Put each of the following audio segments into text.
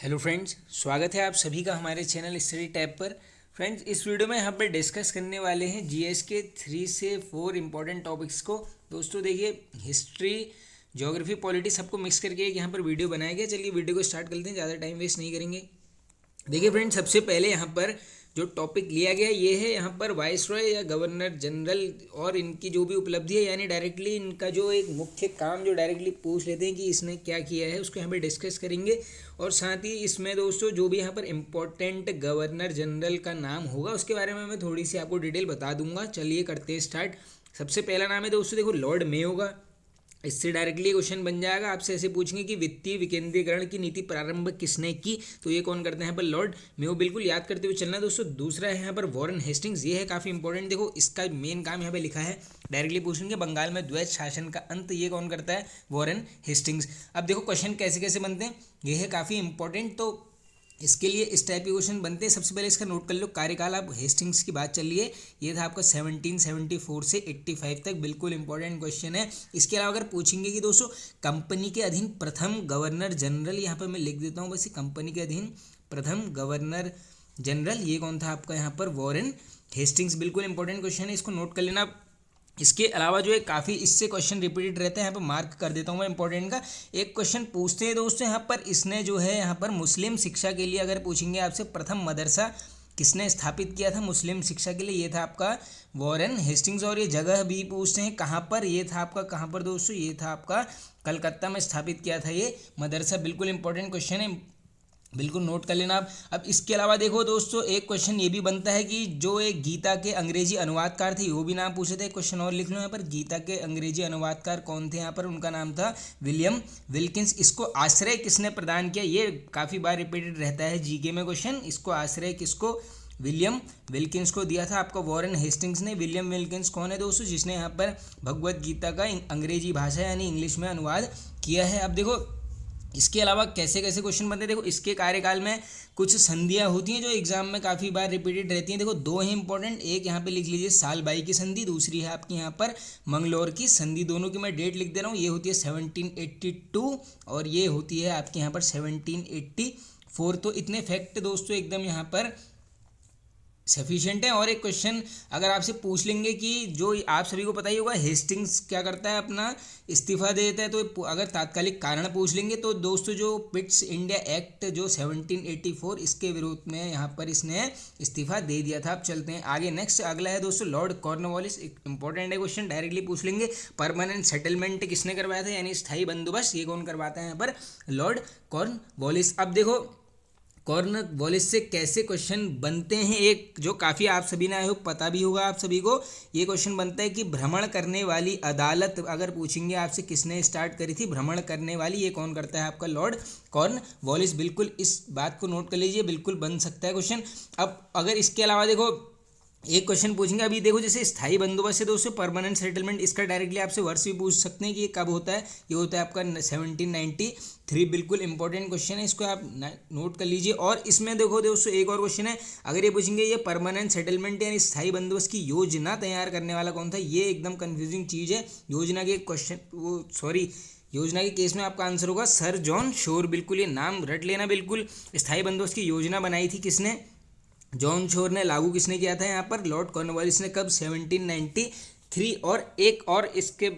Hello friends, स्वागत है आप सभी का हमारे चैनल स्टडी टैब पर। फ्रेंड्स, इस वीडियो में यहाँ पर डिस्कस करने वाले हैं जीएस के 3 से 4 इम्पॉर्टेंट टॉपिक्स को। दोस्तों देखिए, हिस्ट्री, ज्योग्राफी, पॉलिटी सबको मिक्स करके एक यहाँ पर वीडियो बनाया गया। चलिए वीडियो को स्टार्ट करते हैं, ज़्यादा टाइम वेस्ट नहीं करेंगे। देखिए फ्रेंड्स, सबसे पहले यहाँ पर जो टॉपिक लिया गया ये है यहाँ पर वाइसरॉय या गवर्नर जनरल और इनकी जो भी उपलब्धि है, यानी डायरेक्टली इनका जो एक मुख्य काम जो डायरेक्टली पूछ लेते हैं कि इसने क्या किया है, उसको यहाँ पर डिस्कस करेंगे। और साथ ही इसमें दोस्तों जो भी यहाँ पर इम्पोर्टेंट गवर्नर जनरल का नाम होगा उसके बारे में मैं थोड़ी सी आपको डिटेल बता दूंगा। चलिए करते हैं स्टार्ट। सबसे पहला नाम है दोस्तों, देखो लॉर्ड मेयो का। इससे डायरेक्टली क्वेश्चन बन जाएगा, आपसे ऐसे पूछेंगे कि वित्तीय विकेंद्रीकरण की नीति प्रारंभ किसने की, तो ये कौन करते हैं यहाँ पर, लॉर्ड मेयो। बिल्कुल याद करते हुए चलना दोस्तों। दूसरा है यहाँ पर वॉरेन हेस्टिंग्स, ये है काफ़ी इंपॉर्टेंट। देखो इसका मेन काम यहाँ पे लिखा है, डायरेक्टली पूछेंगे बंगाल में द्वैत शासन का अंत, ये कौन करता है, वॉरेन हेस्टिंग्स। अब देखो क्वेश्चन कैसे कैसे बनते हैं, ये है काफ़ी इंपॉर्टेंट। तो इसके लिए इस टाइप के क्वेश्चन बनते हैं। सबसे पहले इसका नोट कर लो, कार्यकाल। अब हेस्टिंग्स की बात चल रही है, ये था आपका 1774 से 85 तक, बिल्कुल इंपॉर्टेंट क्वेश्चन है। इसके अलावा अगर पूछेंगे कि दोस्तों कंपनी के अधीन प्रथम गवर्नर जनरल, यहाँ पर मैं लिख देता हूँ बस, कंपनी के अधीन प्रथम गवर्नर जनरल ये कौन था आपका यहाँ पर, वॉरेन हेस्टिंग्स। बिल्कुल इंपॉर्टेंट क्वेश्चन है, इसको नोट कर लेना। इसके अलावा जो है काफ़ी इससे क्वेश्चन रिपीटेड रहते हैं, यहाँ पर मार्क कर देता हूँ मैं इंपॉर्टेंट का। एक क्वेश्चन पूछते हैं दोस्तों यहाँ पर, इसने जो है यहाँ पर मुस्लिम शिक्षा के लिए अगर पूछेंगे आपसे, प्रथम मदरसा किसने स्थापित किया था मुस्लिम शिक्षा के लिए, ये था आपका वॉरेन हेस्टिंग्स। और ये जगह भी पूछते हैं कहाँ पर, ये था आपका कहाँ पर दोस्तों, ये था आपका कलकत्ता में स्थापित किया था ये मदरसा। बिल्कुल इंपॉर्टेंट क्वेश्चन है, बिल्कुल नोट कर लेना आप। अब इसके अलावा देखो दोस्तों, एक क्वेश्चन ये भी बनता है कि जो एक गीता के अंग्रेजी अनुवादकार थे, वो भी नाम पूछे थे। क्वेश्चन और लिख लो यहाँ पर, गीता के अंग्रेजी अनुवादकार कौन थे यहाँ पर, उनका नाम था विलियम विल्किंस। इसको आश्रय किसने प्रदान किया, ये काफ़ी बार रिपीटेड रहता है जीके में क्वेश्चन। इसको आश्रय किसको, विलियम विल्किंस को दिया था आपका वॉरेन हेस्टिंग्स ने। विलियम विल्किंस कौन है दोस्तों, जिसने यहाँ पर भगवत गीता का अंग्रेजी भाषा यानी इंग्लिश में अनुवाद किया है। अब देखो इसके अलावा कैसे कैसे क्वेश्चन बनते हैं, देखो इसके कार्यकाल में कुछ संधियां होती हैं जो एग्जाम में काफ़ी बार रिपीटेड रहती हैं। देखो दो हैं इंपॉर्टेंट, एक यहाँ पे लिख लीजिए सालबाई की संधि, दूसरी है आपकी यहाँ पर मंगलोर की संधि। दोनों की मैं डेट लिख दे रहा हूँ, ये होती है 1782 और ये होती है आपकी यहाँ पर 1784। तो इतने फैक्ट दोस्तों एकदम यहाँ पर सफिशिएंट है। और एक क्वेश्चन अगर आपसे पूछ लेंगे कि जो आप सभी को पता ही होगा, हेस्टिंग्स क्या करता है, अपना इस्तीफा दे देता है। तो अगर तात्कालिक कारण पूछ लेंगे तो दोस्तों जो पिट्स इंडिया एक्ट जो 1784, इसके विरोध में यहाँ पर इसने इस्तीफा दे दिया था। अब चलते हैं आगे, नेक्स्ट अगला है दोस्तों लॉर्ड कॉर्नवालिस। एक इंपॉर्टेंट है क्वेश्चन, डायरेक्टली पूछ लेंगे। परमानेंट सेटलमेंट किसने करवाया था, यानी स्थायी बंदोबस्त, ये कौन करवाता है यहाँ पर, लॉर्ड कॉर्नवालिस। अब देखो कॉर्नवालिस से कैसे क्वेश्चन बनते हैं, एक जो काफ़ी आप सभी ने आए हो पता भी होगा आप सभी को, ये क्वेश्चन बनता है कि भ्रमण करने वाली अदालत अगर पूछेंगे आपसे किसने स्टार्ट करी थी, भ्रमण करने वाली, ये कौन करता है आपका, लॉर्ड कॉर्नवालिस। बिल्कुल इस बात को नोट कर लीजिए, बिल्कुल बन सकता है क्वेश्चन। अब अगर इसके अलावा देखो एक क्वेश्चन पूछेंगे, अभी देखो जैसे स्थायी बंदोबस्त है दोस्तों, परमानेंट सेटलमेंट, इसका डायरेक्टली आपसे वर्ष भी पूछ सकते हैं कि ये कब होता है, ये होता है आपका 1793। बिल्कुल इंपॉर्टेंट क्वेश्चन है, इसको आप नोट कर लीजिए। और इसमें देखो दोस्तों एक और क्वेश्चन है, अगर ये पूछेंगे ये परमानेंट सेटलमेंट यानी स्थायी बंदोबस्त की योजना तैयार करने वाला कौन था, ये एकदम कन्फ्यूजिंग चीज़ है। योजना के क्वेश्चन योजना के केस में आपका आंसर होगा सर जॉन शोर। बिल्कुल ये नाम रट लेना बिल्कुल। स्थायी बंदोबस्त की योजना बनाई थी किसने, जॉन शोर ने। लागू किसने किया था यहाँ पर, लॉर्ड कॉर्नवालिस ने। कब, 1793। और एक और इसके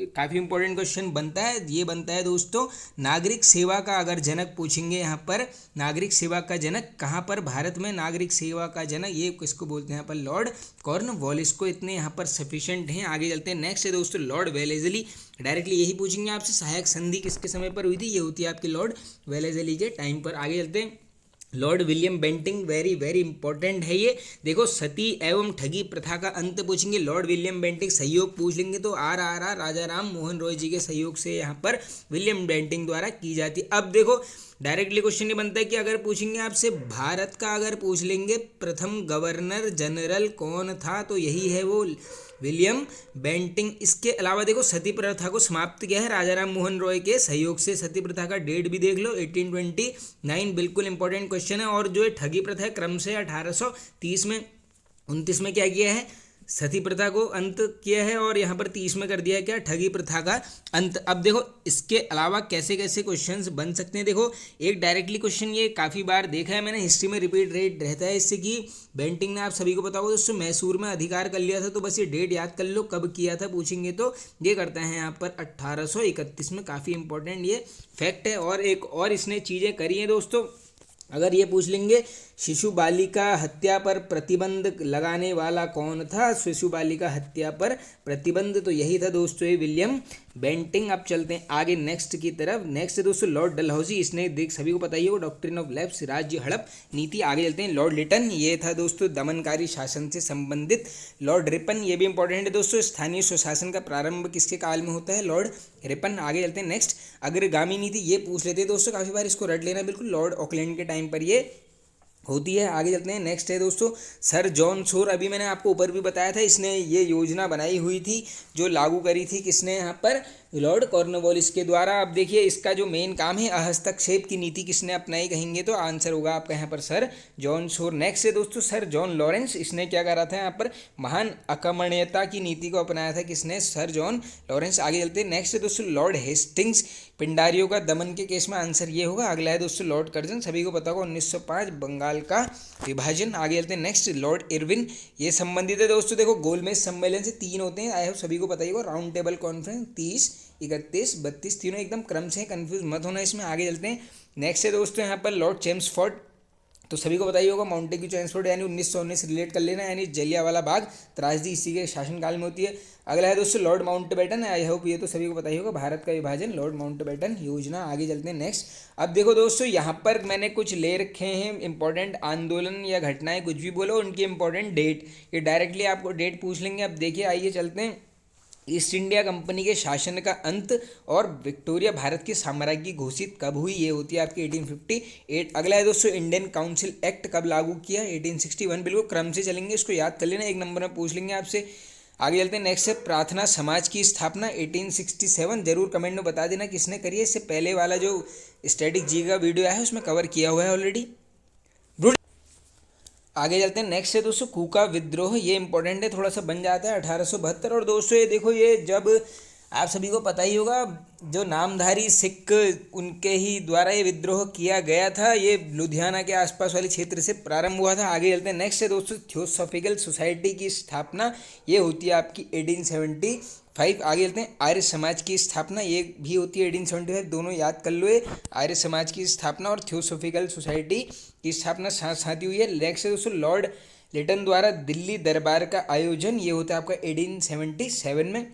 काफ़ी इंपॉर्टेंट क्वेश्चन बनता है, ये बनता है दोस्तों नागरिक सेवा का अगर जनक पूछेंगे यहाँ पर, नागरिक सेवा का जनक कहाँ पर, भारत में नागरिक सेवा का जनक ये किसको बोलते हैं यहाँ पर, लॉर्ड कॉर्नवालिस को। इतने यहाँ पर सफिशिएंट हैं। आगे चलते हैं, नेक्स्ट है दोस्तों लॉर्ड वेलेजली। डायरेक्टली यही पूछेंगे आपसे, सहायक संधि किसके समय पर हुई थी, ये होती है आपकी लॉर्ड वेलेजली के टाइम पर। आगे चलते हैं, Lord William Bentinck, very very important है ये। देखो सती एवं ठगी प्रथा का अंत पूछेंगे, लॉर्ड विलियम बेंटिंग। सहयोग पूछ लेंगे तो आर राजा राम मोहन रॉय जी के सहयोग से यहाँ पर विलियम बेंटिंग द्वारा की जाती। अब देखो डायरेक्टली क्वेश्चन ये बनता है कि अगर पूछेंगे आपसे भारत का, अगर पूछ लेंगे प्रथम गवर्नर जनरल कौन था, तो यही है वो विलियम बेंटिंग। इसके अलावा देखो सती प्रथा को समाप्त किया है राजा राम मोहन रॉय के सहयोग से। सती प्रथा का डेट भी देख लो, 1829। बिल्कुल इंपॉर्टेंट क्वेश्चन है। और जो है ठगी प्रथा है क्रम से 1830 में 29 में क्या किया है, सती प्रथा को अंत किया है, और यहाँ पर 30 में कर दिया है क्या, ठगी प्रथा का अंत। अब देखो इसके अलावा कैसे कैसे क्वेश्चंस बन सकते हैं। देखो एक डायरेक्टली क्वेश्चन ये काफ़ी बार देखा है मैंने, हिस्ट्री में रिपीट रेट रहता है इससे कि बेंटिंग ने, आप सभी को पता होगा दोस्तों, मैसूर में अधिकार कर लिया था। तो बस ये डेट याद कर लो कब किया था, पूछेंगे तो ये करता है यहाँ पर 1831 में। काफ़ी इंपॉर्टेंट ये फैक्ट है। और एक और इसने चीज़ें करी हैं दोस्तों, अगर ये पूछ लेंगे शिशु बालिका हत्या पर प्रतिबंध लगाने वाला कौन था, शिशु बालिका हत्या पर प्रतिबंध, तो यही था दोस्तों ये विलियम बेंटिंग। अब चलते हैं आगे नेक्स्ट की तरफ। नेक्स्ट है दोस्तों लॉर्ड डलहौजी, इसने देख सभी को पता ही होगा डॉक्ट्रिन ऑफ लैप्स, राज्य हड़प नीति। आगे चलते हैं लॉर्ड लिटन, ये था दोस्तों दमनकारी शासन से संबंधित। लॉर्ड रिपन, ये भी इंपॉर्टेंट है दोस्तों, स्थानीय स्वशासन का प्रारंभ किसके काल में होता है, लॉर्ड रिपन। आगे चलते हैं नेक्स्ट अग्रगामी नीति, ये पूछ लेते हैं दोस्तों, काफ़ी बार इसको रट लेना बिल्कुल, लॉर्ड ऑकलैंड के टाइम पर ये होती है। आगे चलते हैं नेक्स्ट है दोस्तों सर जॉन शोर, अभी मैंने आपको ऊपर भी बताया था, इसने ये योजना बनाई हुई थी जो लागू करी थी किसने, यहाँ पर लॉर्ड कॉर्नवालिस के द्वारा। अब देखिए इसका जो मेन काम है हस्तक्षेप की नीति किसने अपनाई कहेंगे तो आंसर होगा आपका यहाँ पर सर जॉन शोर। नेक्स्ट है दोस्तों सर जॉन लॉरेंस, इसने क्या करा था यहाँ पर महान अकमण्यता की नीति को अपनाया था किसने, सर जॉन लॉरेंस। आगे चलते हैं नेक्स्ट है दोस्तों लॉर्ड हेस्टिंग्स, पिंडारियों का दमन के केस में आंसर ये होगा। अगला है दोस्तों लॉर्ड कर्जन, सभी को पता होगा 1905 बंगाल का विभाजन। आगे चलते हैं नेक्स्ट लॉर्ड इरविन, ये संबंधित है दोस्तों, देखो गोलमेज सम्मेलन से 3 होते हैं, आई होप सभी को पता ही होगा, राउंड टेबल कॉन्फ्रेंस 30, 31, 32, तीनों एकदम क्रम से, कंफ्यूज मत होना इसमें। आगे चलते हैं नेक्स्ट है दोस्तों यहाँ पर लॉर्ड चेम्सफोर्ड, तो सभी को पता ही होगा माउंटेग्यू चेम्सफोर्ड, यानी 1919 रिलेट कर लेना, यानी जलियांवाला बाग त्रासदी इसी के शासनकाल में होती है। अगला है दोस्तों लॉर्ड माउंटबेटन, आई होप ये तो सभी को पता ही होगा, भारत का विभाजन, लॉर्ड माउंटबेटन योजना। आगे चलते हैं नेक्स्ट। अब देखो दोस्तों यहाँ पर मैंने कुछ ले रखे हैं इंपॉर्टेंट आंदोलन या घटनाएं, कुछ भी बोलो उनकी इंपॉर्टेंट डेट, ये डायरेक्टली आपको डेट पूछ लेंगे। अब देखिए आइए चलते हैं ईस्ट इंडिया कंपनी के शासन का अंत और विक्टोरिया भारत की साम्राज्य घोषित कब हुई, ये होती है आपकी 1858। अगला है दोस्तों इंडियन काउंसिल एक्ट कब लागू किया, 1861। बिल्कुल क्रम से चलेंगे, इसको याद कर लेना, एक नंबर में पूछ लेंगे आपसे। आगे चलते हैं नेक्स्ट है प्रार्थना समाज की स्थापना 1867, जरूर कमेंट में बता देना किसने करी है, इससे पहले वाला जो स्टैटिक जी का वीडियो है उसमें कवर किया हुआ है ऑलरेडी। आगे चलते हैं नेक्स्ट है दोस्तों कूका विद्रोह, ये इंपॉर्टेंट है, थोड़ा सा बन जाता है 1872। और दोस्तों ये देखो ये जब आप सभी को पता ही होगा जो नामधारी सिख उनके ही द्वारा ये विद्रोह किया गया था, ये लुधियाना के आसपास वाले क्षेत्र से प्रारंभ हुआ था। आगे चलते हैं नेक्स्ट है दोस्तों थियोसॉफिकल सोसाइटी की स्थापना, ये होती है आपकी 1875। आगे चलते हैं आर्य समाज की स्थापना, ये भी होती है 1875, दोनों याद कर लो, ये आर्य समाज की स्थापना और थियोसॉफिकल सोसाइटी की स्थापना साथ साथ ही हुई है। नेक्स्ट है दोस्तों लॉर्ड लिटन द्वारा दिल्ली दरबार का आयोजन, ये होता है आपका 1877 में।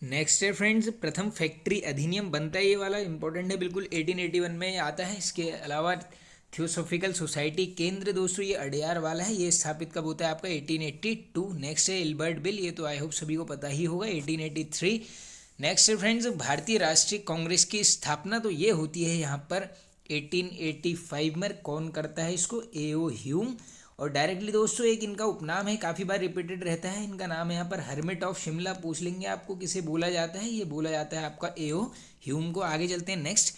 नेक्स्ट है फ्रेंड्स प्रथम फैक्ट्री अधिनियम बनता है, ये वाला इंपॉर्टेंट है बिल्कुल, 1881 में आता है। इसके अलावा थियोसॉफिकल सोसाइटी केंद्र दोस्तों ये अडयार वाला है, ये स्थापित कब होता है आपका 1882। नेक्स्ट है इल्बर्ट बिल, ये तो आई होप सभी को पता ही होगा 1883। नेक्स्ट है फ्रेंड्स भारतीय राष्ट्रीय कांग्रेस की स्थापना, तो ये होती है यहाँ पर 1885 में। कौन करता है इसको, A.O. ह्यूम। और डायरेक्टली दोस्तों एक इनका उपनाम है, काफ़ी बार रिपीटेड रहता है, इनका नाम है यहाँ पर हर्मिट ऑफ शिमला, पूछ लेंगे आपको किसे बोला जाता है, ये बोला जाता है आपका A.O. ह्यूम को। आगे चलते हैं नेक्स्ट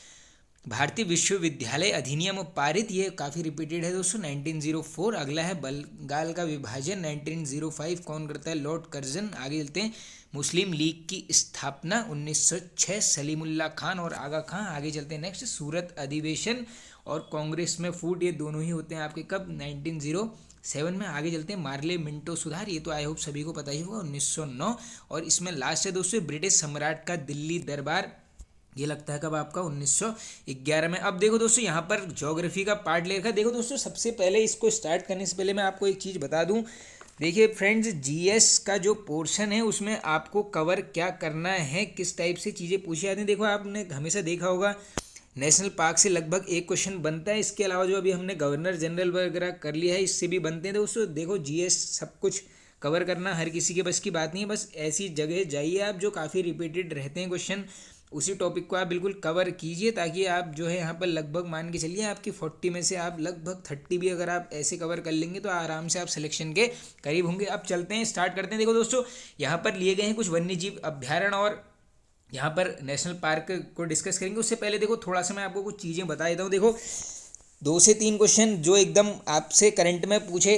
भारतीय विश्वविद्यालय अधिनियम पारित, ये काफ़ी रिपीटेड है दोस्तों 1904। अगला है बंगाल का विभाजन 1905, कौन करता है, लॉर्ड कर्जन। आगे चलते हैं मुस्लिम लीग की स्थापना 1906, सलीमुल्लाह खान और आगा खां। आगे चलते हैं नेक्स्ट सूरत अधिवेशन और कांग्रेस में फूट, ये दोनों ही होते हैं आपके कब, 1907 में। आगे चलते हैं मार्ले मिंटो सुधार, ये तो आई होप सभी को पता ही होगा 1909। और इसमें लास्ट है दोस्तों ब्रिटिश सम्राट का दिल्ली दरबार, ये लगता है कब आपका 1911 में। अब देखो दोस्तों यहाँ पर ज्योग्राफी का पार्ट ले रखा है। देखो दोस्तों सबसे पहले इसको स्टार्ट करने से पहले मैं आपको एक चीज़ बता दूं, देखिए फ्रेंड्स जीएस का जो पोर्शन है उसमें आपको कवर क्या करना है, किस टाइप से चीज़ें पूछी जाती हैं। देखो आपने हमेशा देखा होगा नेशनल पार्क से लगभग एक क्वेश्चन बनता है, इसके अलावा जो अभी हमने गवर्नर जनरल वगैरह कर लिया है इससे भी बनते हैं दोस्तों। देखो जीएस सब कुछ कवर करना हर किसी के बस की बात नहीं है, बस ऐसी जगह जाइए आप जो काफ़ी रिपीटेड रहते हैं क्वेश्चन, उसी टॉपिक को आप बिल्कुल कवर कीजिए, ताकि आप जो है यहाँ पर लगभग मान के चलिए आपकी 40 में से आप लगभग 30 भी अगर आप ऐसे कवर कर लेंगे तो आराम से आप सिलेक्शन के करीब होंगे। अब चलते हैं स्टार्ट करते हैं। देखो दोस्तों यहाँ पर लिए गए हैं कुछ वन्य जीव अभ्यारण्य और यहाँ पर नेशनल पार्क को डिस्कस करेंगे। उससे पहले देखो थोड़ा सा मैं आपको कुछ चीज़ें बता देता हूँ। देखो 2 से 3 क्वेश्चन जो एकदम आपसे करंट में पूछे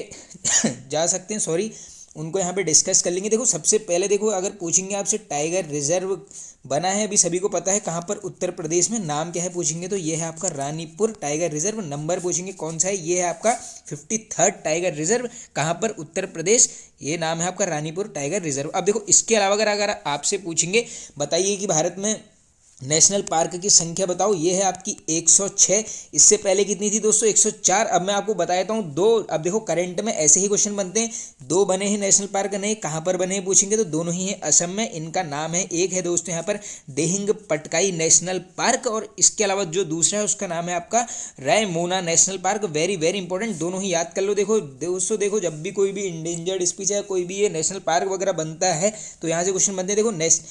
जा सकते हैं, सॉरी, उनको यहाँ पे डिस्कस कर लेंगे। देखो सबसे पहले देखो अगर पूछेंगे आपसे टाइगर रिजर्व बना है, अभी सभी को पता है कहाँ पर, उत्तर प्रदेश में, नाम क्या है पूछेंगे तो ये है आपका रानीपुर टाइगर रिजर्व। नंबर पूछेंगे कौन सा है, ये है आपका 53rd टाइगर रिजर्व, कहाँ पर, उत्तर प्रदेश, ये नाम है आपका रानीपुर टाइगर रिजर्व। अब देखो इसके अलावा अगर आपसे पूछेंगे बताइए कि भारत में नेशनल पार्क की संख्या बताओ, ये है आपकी 106। इससे पहले कितनी थी दोस्तों, 104। अब मैं आपको बता देता हूँ दो। अब देखो करंट में ऐसे ही क्वेश्चन बनते हैं, दो बने हैं नेशनल पार्क, नए कहाँ पर बने हैं पूछेंगे तो दोनों ही हैं असम में। इनका नाम है, एक है दोस्तों यहाँ पर देहिंग पटकाई नेशनल पार्क, और इसके अलावा जो दूसरा है उसका नाम है आपका Raimona national park. Very very important, दोनों ही याद कर लो। देखो दोस्तों, देखो जब भी कोई भी इंडेंजर्ड स्पीच है, कोई भी ये नेशनल पार्क वगैरह बनता है तो यहाँ से क्वेश्चन बनते हैं। देखो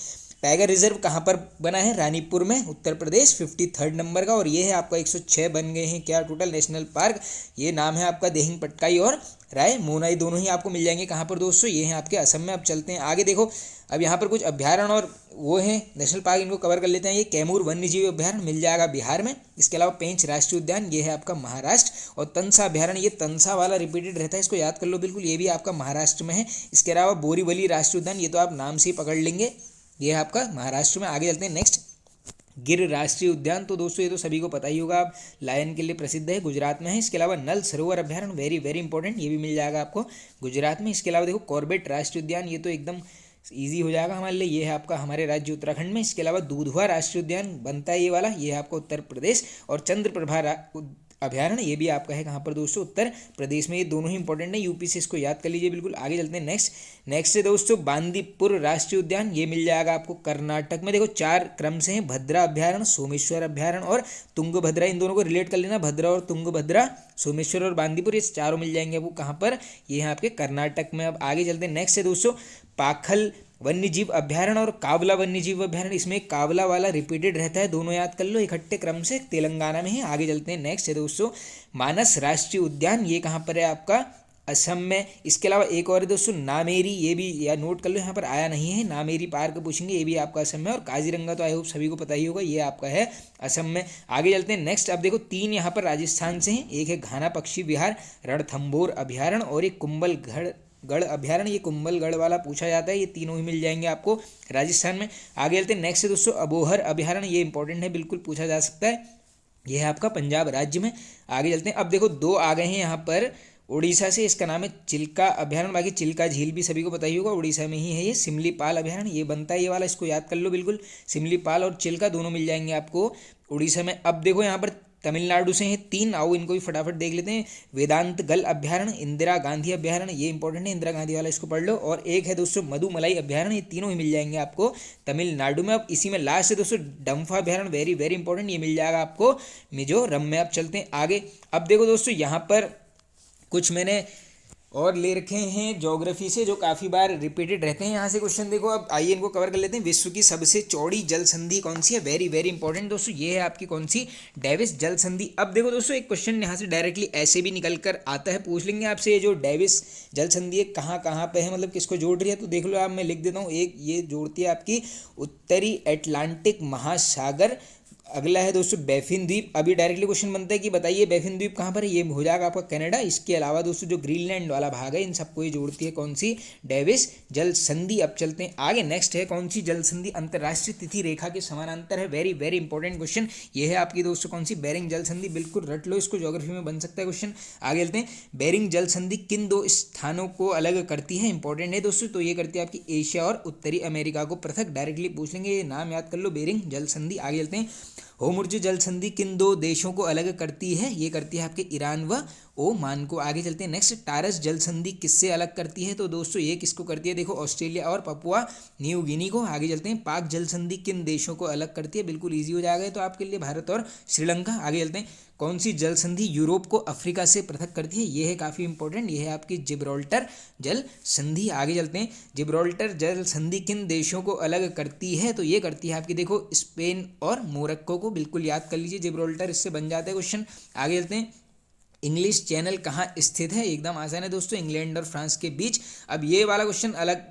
टाइगर रिजर्व कहाँ पर बना है, रानीपुर में, उत्तर प्रदेश, 53rd नंबर का, और ये है आपका 106 बन गए हैं क्या टोटल नेशनल पार्क। ये नाम है आपका देहिंग पटकाई और रायमोना, ये दोनों ही आपको मिल जाएंगे कहाँ पर दोस्तों, ये हैं आपके असम में। अब चलते हैं आगे। देखो अब यहाँ पर कुछ अभ्यारण्य और वो हैं नेशनल पार्क, इनको कवर कर लेते हैं। ये कैमूर वन्यजीव अभ्यारण्य मिल जाएगा बिहार में। इसके अलावा पेंच राष्ट्रीय उद्यान, ये है आपका महाराष्ट्र, और तंसा अभ्यारण्य, ये तंसा वाला रिपीटेड रहता है, इसको याद कर लो बिल्कुल, ये भी आपका महाराष्ट्र में है। इसके अलावा बोरीवली राष्ट्रीय उद्यान, ये तो आप नाम से ही पकड़ लेंगे, ये है आपका महाराष्ट्र में। आगे चलते हैं नेक्स्ट, गिर राष्ट्रीय उद्यान, तो दोस्तों ये तो सभी को पता ही होगा, आप लायन के लिए प्रसिद्ध है, गुजरात में है। इसके अलावा नल सरोवर अभ्यारण्य, वेरी वेरी इंपॉर्टेंट, ये भी मिल जाएगा आपको गुजरात में। इसके अलावा देखो कॉर्बेट राष्ट्रीय उद्यान, ये तो एकदम ईजी हो जाएगा हमारे लिए, ये है आपका हमारे राज्य उत्तराखंड में। इसके अलावा दूधवा राष्ट्रीय उद्यान बनता है ये वाला, ये है आपका उत्तर प्रदेश, और चंद्रप्रभा अभ्यारण्य, ये भी आपका है कहाँ पर दोस्तों, उत्तर प्रदेश में। ये दोनों ही इंपॉर्टेंट है, यूपी से इसको याद कर लीजिए बिल्कुल। आगे चलते हैं नेक्स्ट है दोस्तों बांदीपुर राष्ट्रीय उद्यान, ये मिल जाएगा आपको कर्नाटक में। देखो 4 क्रम से हैं, भद्रा अभ्यारण्य, सोमेश्वर अभ्यारण्य और तुंगभद्रा, इन दोनों को रिलेट कर लेना, भद्रा और तुंगभद्रा, सोमेश्वर और बांदीपुर, ये चारों मिल जाएंगे आपको कहाँ पर, ये है आपके कर्नाटक में। अब आगे चलते हैं नेक्स्ट है दोस्तों पाखल वन्यजीव अभ्यारण्य और कावला वन्यजीव अभ्यारण्य, इसमें कावला वाला रिपीटेड रहता है, दोनों याद कर लो इकट्ठे क्रम से, तेलंगाना में है। आगे चलते हैं नेक्स्ट है दोस्तों मानस राष्ट्रीय उद्यान, ये कहाँ पर है आपका, असम में। इसके अलावा एक और है दोस्तों नामेरी, ये भी या नोट कर लो, यहाँ पर आया नहीं है, नामेरी पार्क पूछेंगे, ये भी आपका असम में। और काजीरंगा तो आई होप सभी को पता ही होगा, ये आपका है असम में। आगे चलते हैं नेक्स्ट। अब देखो 3 यहाँ पर राजस्थान से हैं, एक है घाना पक्षी विहार, रणथंभौर अभ्यारण्य, और एक कुंभलगढ़ अभ्यारण्य, ये कुंभलगढ़ वाला पूछा जाता है, ये तीनों ही मिल जाएंगे आपको राजस्थान में। आगे चलते हैं नेक्स्ट है दोस्तों अबोहर अभ्यारण्य, ये इंपॉर्टेंट है, बिल्कुल पूछा जा सकता है, ये है आपका पंजाब राज्य में। आगे चलते हैं, अब देखो 2 आ गए हैं यहाँ पर उड़ीसा से, इसका नाम है चिल्का अभ्यारण्य, बाकी चिल्का झील भी सभी को पता ही होगा, उड़ीसा में ही है ये। सिमलीपाल अभ्यारण्य, ये बनता है ये वाला, इसको याद कर लो बिल्कुल, सिमलीपाल और चिल्का दोनों मिल जाएंगे आपको उड़ीसा में। अब देखो यहाँ पर तमिलनाडु से हैं 3, आओ इनको भी फटाफट देख लेते हैं। वेदांत गल अभ्यारण्य, इंदिरा गांधी अभ्यारण्य, ये इंपॉर्टेंट है, इंदिरा गांधी वाला इसको पढ़ लो, और एक है दोस्तों मधुमलाई अभ्यारण्य, ये तीनों ही मिल जाएंगे आपको तमिलनाडु में। अब इसी में लास्ट है दोस्तों डम्फा अभ्यारण्य, वेरी वेरी इंपॉर्टेंट, ये मिल जाएगा आपको मिजोरम में। अब चलते हैं आगे। अब देखो दोस्तों यहाँ पर कुछ मैंने और ले रखे हैं ज्योग्राफी से, जो काफ़ी बार रिपीटेड रहते हैं, यहाँ से क्वेश्चन देखो। अब आइए इनको कवर कर लेते हैं। विश्व की सबसे चौड़ी जल संधि कौन सी है, वेरी वेरी इंपॉर्टेंट दोस्तों, ये है आपकी कौन सी, डेविस जल संधि। अब देखो दोस्तों एक क्वेश्चन यहाँ से डायरेक्टली ऐसे भी निकल कर आता है, पूछ लेंगे आपसे, ये जो डेविस जल संधि है कहाँ कहाँ पे है, मतलब किसको जोड़ रही है, तो देख लो आप, मैं लिख देता हूँ। एक ये जोड़ती है आपकी उत्तरी अटलांटिक महासागर, अगला है दोस्तों बैफिन द्वीप। अभी डायरेक्टली क्वेश्चन बनता है कि बताइए बैफिन द्वीप कहाँ पर है, ये हो जाएगा आपका कनाडा। इसके अलावा दोस्तों जो ग्रीनलैंड वाला भाग है, इन सबको ये जोड़ती है कौन सी, डेविस जल संधि। अब चलते हैं आगे। नेक्स्ट है कौन सी जल संधि अंतरराष्ट्रीय तिथि रेखा के समानांतर है, वेरी वेरी इंपॉर्टेंट क्वेश्चन, ये है आपकी दोस्तों कौन सी, बेरिंग जल संधि, बिल्कुल रट लो इसको, ज्योग्राफी में बन सकता है क्वेश्चन। आगे चलते हैं, बेरिंग जल संधि किन 2 स्थानों को अलग करती है, इंपॉर्टेंट है दोस्तों, तो ये करती है आपकी एशिया और उत्तरी अमेरिका को पृथक, डायरेक्टली पूछ लेंगे, ये नाम याद कर लो, बेरिंग जल संधि। आगे चलते हैं, होर्मुज़ जल संधि किन 2 देशों को अलग करती है, ये करती है आपके ईरान व ओमान को। आगे चलते हैं नेक्स्ट, टारस जल संधि किससे अलग करती है, तो दोस्तों ये किसको करती है, देखो ऑस्ट्रेलिया और पपुआ न्यू गिनी को। आगे चलते हैं, पाक जल संधि किन देशों को अलग करती है, बिल्कुल ईजी हो जाएगा तो आपके लिए, भारत और श्रीलंका। आगे चलते हैं, कौन सी जल संधि यूरोप को अफ्रीका से पृथक करती है, ये है काफ़ी इंपॉर्टेंट, ये है आपकी जिब्राल्टर जल संधि। आगे चलते हैं, जिब्राल्टर जल संधि किन देशों को अलग करती है, तो ये करती है आपकी देखो स्पेन और मोरक्को को, बिल्कुल याद कर लीजिए जिब्राल्टर, इससे बन जाता है क्वेश्चन। आगे चलते हैं, इंग्लिश चैनल कहाँ स्थित है, एकदम आसान है दोस्तों, इंग्लैंड और फ्रांस के बीच। अब ये वाला क्वेश्चन अलग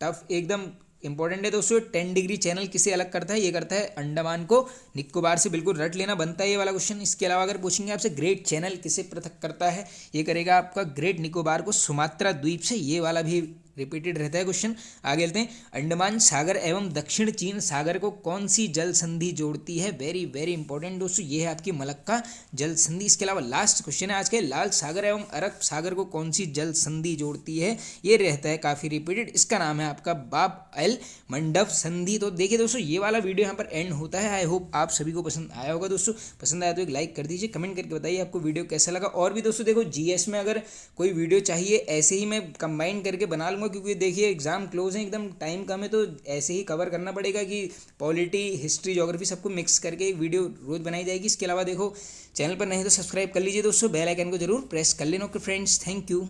टफ एकदम इंपॉर्टेंट है दोस्तों, 10 डिग्री चैनल किसे अलग करता है, ये करता है अंडमान को निकोबार से, बिल्कुल रट लेना, बनता है ये वाला क्वेश्चन। इसके अलावा अगर पूछेंगे आपसे ग्रेट चैनल किसे पृथक करता है, ये करेगा आपका ग्रेट निकोबार को सुमात्रा द्वीप से, ये वाला भी रिपीटेड रहता है क्वेश्चन। आगे चलते हैं, अंडमान सागर एवं दक्षिण चीन सागर को कौन सी जल संधि जोड़ती है? वेरी वेरी इंपॉर्टेंट दोस्तों, ये है आपकी मलक्का जल संधि। इसके अलावा लास्ट क्वेश्चन है आज के, लाल सागर एवं अरब सागर को कौन सी जल संधि जोड़ती है? ये रहता है काफ़ी रिपीटेड, इसका नाम है आपका बाब एल मंडप संधि। तो देखिए दोस्तों, ये वाला वीडियो यहाँ पर एंड होता है। आई होप आप सभी को पसंद आया होगा दोस्तों। पसंद आया तो एक लाइक कर दीजिए, कमेंट करके बताइए आपको वीडियो कैसा लगा। और भी दोस्तों देखो, जीएस में अगर कोई वीडियो चाहिए ऐसे ही मैं कंबाइन करके बना लूँगा, क्योंकि देखिए एग्जाम क्लोज है, एकदम टाइम कम है, तो ऐसे ही कवर करना पड़ेगा कि पॉलिटी, हिस्ट्री, ज्योग्राफी सबको मिक्स करके एक वीडियो रोज बनाई जाएगी। इसके अलावा देखो, चैनल पर नहीं तो सब्सक्राइब कर लीजिए दोस्तों, बेल आइकन को जरूर प्रेस कर लेना। Okay friends, thank you.